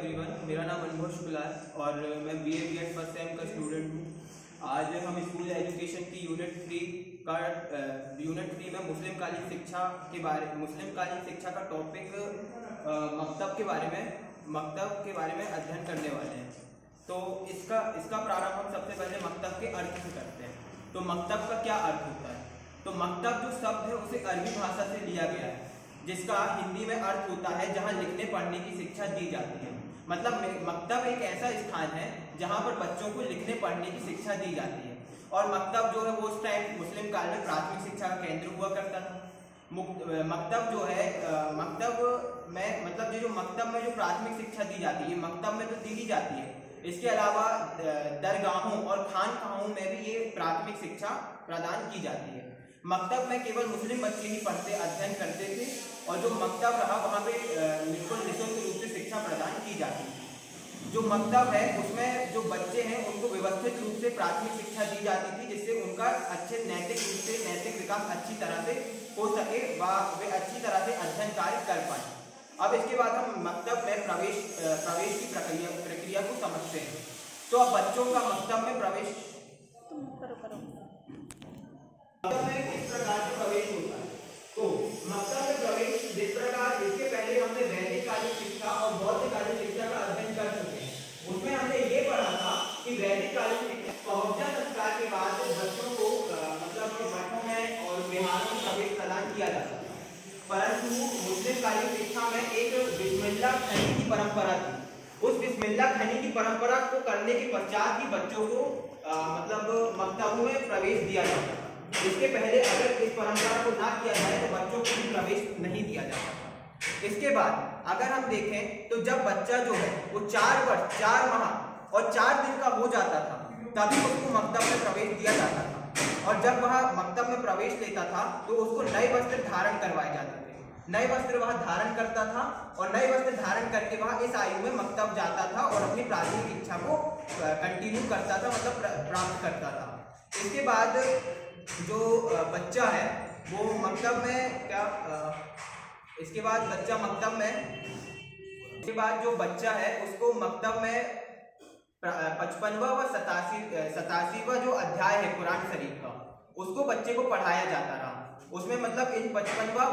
Everyone, मेरा नाम अनुभव शुक्ला है और मैं BA B.Ed फर्स्ट सेम का स्टूडेंट हूँ। आज हम स्कूल एजुकेशन की यूनिट 3 में मुस्लिम कालीन शिक्षा का टॉपिक मकतब के बारे में अध्ययन करने वाले हैं। तो इसका प्रारंभ हम सबसे पहले मकतब के अर्थ से करते हैं। तो मकतब का क्या अर्थ होता है? तो मकतब जो शब्द है उसे अरबी भाषा से लिया गया है, जिसका हिंदी में अर्थ होता है जहां लिखने पढ़ने की शिक्षा दी जाती है। मतलब मकतब एक ऐसा स्थान है जहां पर बच्चों को लिखने पढ़ने की शिक्षा दी जाती है। और मकतब जो है वो उस टाइम मुस्लिम काल में प्राथमिक शिक्षा का केंद्र हुआ करता था। मकतब जो है मकतब में जो प्राथमिक शिक्षा दी जाती है मकतब में तो दी जाती है। इसके अलावा दरगाहों और खानकाहों में भी ये प्राथमिक शिक्षा प्रदान की जाती है। मकतब में केवल मुस्लिम बच्चे ही पढ़ते अध्ययन करते थे और जो मकतब रहा वहाँ पे बिल्कुल निःशुल्क रूप से शिक्षा प्रदान की जाती थी। जो मकतब है उसमें जो बच्चे हैं उनको व्यवस्थित रूप से प्राथमिक शिक्षा दी जाती थी, जिससे उनका अच्छे नैतिक विकास अच्छी तरह से हो सके व वे अच्छी तरह से अध्ययन कार्य कर पाए। अब इसके बाद हम मकतब में प्रवेश की प्रक्रिया को समझते हैं। तो अब बच्चों का मकतब में प्रवेश किस प्रकार से प्रवेश होता है? तो मकतब में प्रवेश जिस प्रकार, इसके पहले हमने वैदिक कालीन शिक्षा और बौद्ध कालीन शिक्षा का अध्ययन कर चुके हैं। उसमें हमने ये पढ़ा था कि वैदिक कालीन शिक्षा पहुंचा संस्कार के बाद बच्चों को मठों में और विहारों में प्रवेश प्रदान किया जाता था। परंतु मुस्लिम कालीन शिक्षा में एक बिस्मिल्लाह खनी की परंपरा थी। उस बिस्मिल्लाह खनी की परंपरा को करने के पश्चात ही बच्चों को मकतबों में प्रवेश दिया जाता था। इसके पहले अगर इस परंपरा को ना किया जाए तो बच्चों को भी प्रवेश नहीं दिया जाता था। इसके बाद अगर हम देखें तो जब बच्चा जो है वो 4 वर्ष 4 माह और 4 दिन का हो जाता था तभी उसको मकतब में प्रवेश दिया जाता था। और जब वह मकतब में प्रवेश लेता था तो उसको नए वस्त्र धारण करवाए जाते थे। नए वस्त्र वह धारण करता था और नए वस्त्र धारण करके वह इस आयु में मकतब जाता था और अपनी प्राथमिक इच्छा को कंटिन्यू करता था, प्राप्त करता था। इसके बाद जो बच्चा है वो मकतब में इसके बाद जो बच्चा है उसको मकतब में 55वां व 87वां जो अध्याय है कुरान शरीफ का, उसको बच्चे को पढ़ाया जाता रहा। उसमें मतलब इन 55वां व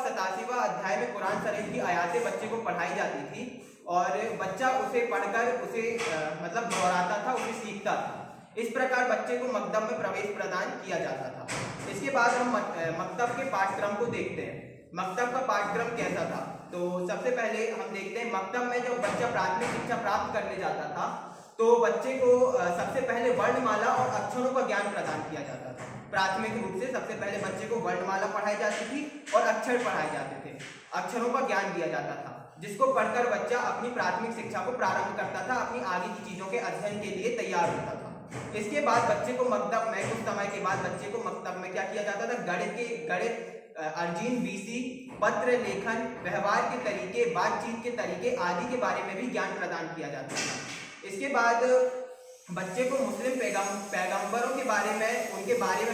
87वां अध्याय में कुरान शरीफ की आयातें बच्चे को पढ़ाई जाती थी और बच्चा उसे पढ़कर उसे दोहराता था, उसे सीखता था। इस प्रकार बच्चे को मकतब में प्रवेश प्रदान किया जाता था। इसके बाद हम मकतब के पाठ्यक्रम को देखते हैं। मकतब का पाठ्यक्रम कैसा था? तो सबसे पहले हम देखते हैं मकतब में जब बच्चा प्राथमिक शिक्षा प्राप्त करने जाता था तो बच्चे को सबसे पहले वर्णमाला और अक्षरों का ज्ञान प्रदान किया जाता था। प्राथमिक रूप से सबसे पहले बच्चे को वर्णमाला पढ़ाई जाती थी और अक्षर पढ़ाए जाते थे। अक्षरों का ज्ञान दिया जाता था, जिसको पढ़कर बच्चा अपनी प्राथमिक शिक्षा को प्रारंभ करता था, अपनी आगे की चीजों के अध्ययन के लिए तैयार होता था। इसके बाद बच्चे को मकतब में कुछ समय के बाद बच्चे को मकतब में क्या किया जाता था? गणित, अर्जीन बीसी, पत्र लेखन, व्यवहार के तरीके, बातचीत के तरीके आदि के बारे में भी ज्ञान प्रदान किया जाता था। इसके बाद बच्चे को मुस्लिम पैगंबरों के बारे में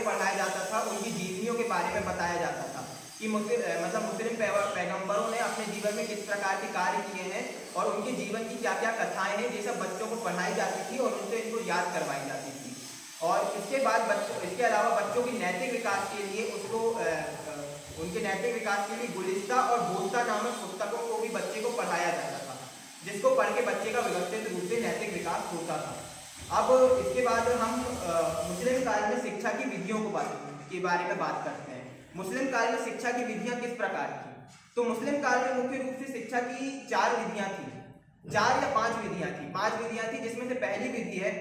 पढ़ाया जाता था, उनकी जीवनियों के बारे में बताया जाता था कि मुस्लिम पैगंबरों ने अपने जीवन में किस प्रकार के कार्य किए हैं और उनके जीवन की क्या क्या कथाएं हैं, ये सब बच्चों को पढ़ाई जाती थी और उनसे इनको याद करवाई जाती थी। और इसके अलावा बच्चों की नैतिक विकास के लिए उनके नैतिक विकास के लिए गुलिस्ता और बोस्ता नामक पुस्तकों को भी बच्चे को पढ़ाया जाता था, जिसको पढ़ के बच्चे का व्यवस्थित रूप से नैतिक विकास होता था। अब इसके बाद हम मुस्लिम काल में शिक्षा की विधियों के बारे में बात करते हैं। मुस्लिम काल में शिक्षा की विधियां किस प्रकार की? तो मुस्लिम काल में मुख्य रूप से शिक्षा की 4 विधियां थी, 4 या 5 विधियां थी, जिसमें से पहली विधि है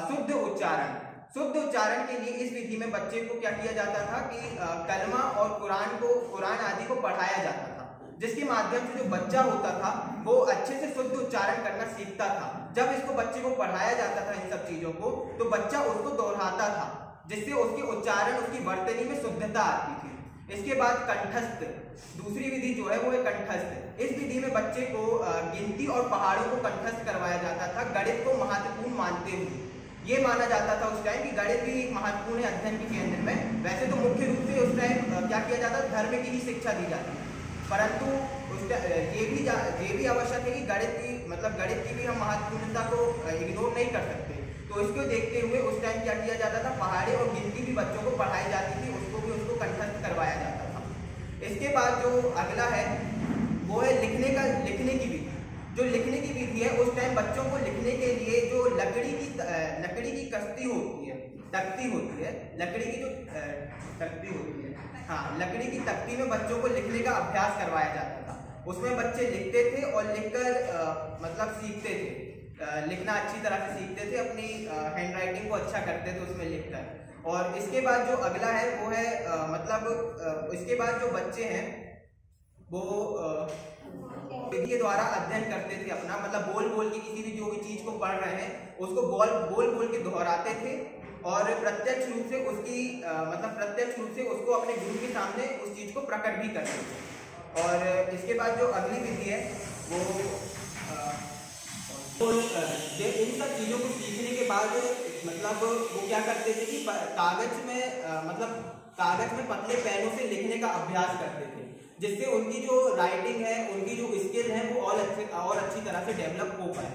शुद्ध उच्चारण। शुद्ध उच्चारण के लिए इस विधि में बच्चे को क्या किया जाता था कि कलमा और कुरान आदि को पढ़ाया जाता था, जिसके माध्यम से जो बच्चा होता था वो अच्छे से शुद्ध उच्चारण करना सीखता था। जब इसको बच्चे को पढ़ाया जाता था इन सब चीजों को तो बच्चा उसको दोहराता था, जिससे उसके उच्चारण, उसकी वर्तनी में शुद्धता आती थी। इसके बाद कंठस्थ, दूसरी विधि जो है वो है कंठस्थ। इस विधि में बच्चे को गिनती और पहाड़ों को कंठस्थ करवाया जाता था, गणित को महत्वपूर्ण मानते हुए। ये माना जाता था उस टाइम कि गणित भी एक महत्वपूर्ण अध्ययन के केंद्र में। वैसे तो मुख्य रूप से उस टाइम क्या किया जाता, धर्म की ही शिक्षा दी जाती, परंतु ये भी आवश्यक है कि गणित की भी हम महत्वपूर्णता को इग्नोर नहीं कर सकते। तो इसको देखते हुए उस टाइम क्या किया जाता था, पहाड़ी और गिनती भी बच्चों को पढ़ाई जाती थी, उसको कंठस्थ करवाया जाता था। इसके बाद जो अगला है वो है लिखने की विधि। जो लिखने की विधि है, उस टाइम बच्चों को लिखने के लिए जो लकड़ी की कश्ती होती है, तख्ती होती है, लकड़ी की जो तख्ती होती है, हाँ, लकड़ी की तख्ती में बच्चों को लिखने का अभ्यास करवाया जाता था। उसमें बच्चे लिखते थे और लिखकर सीखते थे, लिखना अच्छी तरह से सीखते थे, अपनी हैंड राइटिंग को अच्छा करते थे उसमें लिखकर। और इसके बाद जो अगला है वो है इसके बाद जो बच्चे हैं वो विधि के द्वारा अध्ययन करते थे अपना, मतलब बोल बोल के किसी भी जो भी चीज को पढ़ रहे हैं उसको बोल बोल के दोहराते थे और प्रत्यक्ष रूप से उसको अपने गुरु के सामने उस चीज को प्रकट भी करते थे। और इसके बाद जो अगली विधि है इन सब चीजों को सीखने के बाद वो क्या करते थे कि कागज में पतले पेनों से लिखने का अभ्यास करते थे, जिससे उनकी जो राइटिंग है, उनकी जो स्किल है वो और अच्छी तरह से डेवलप हो पाए।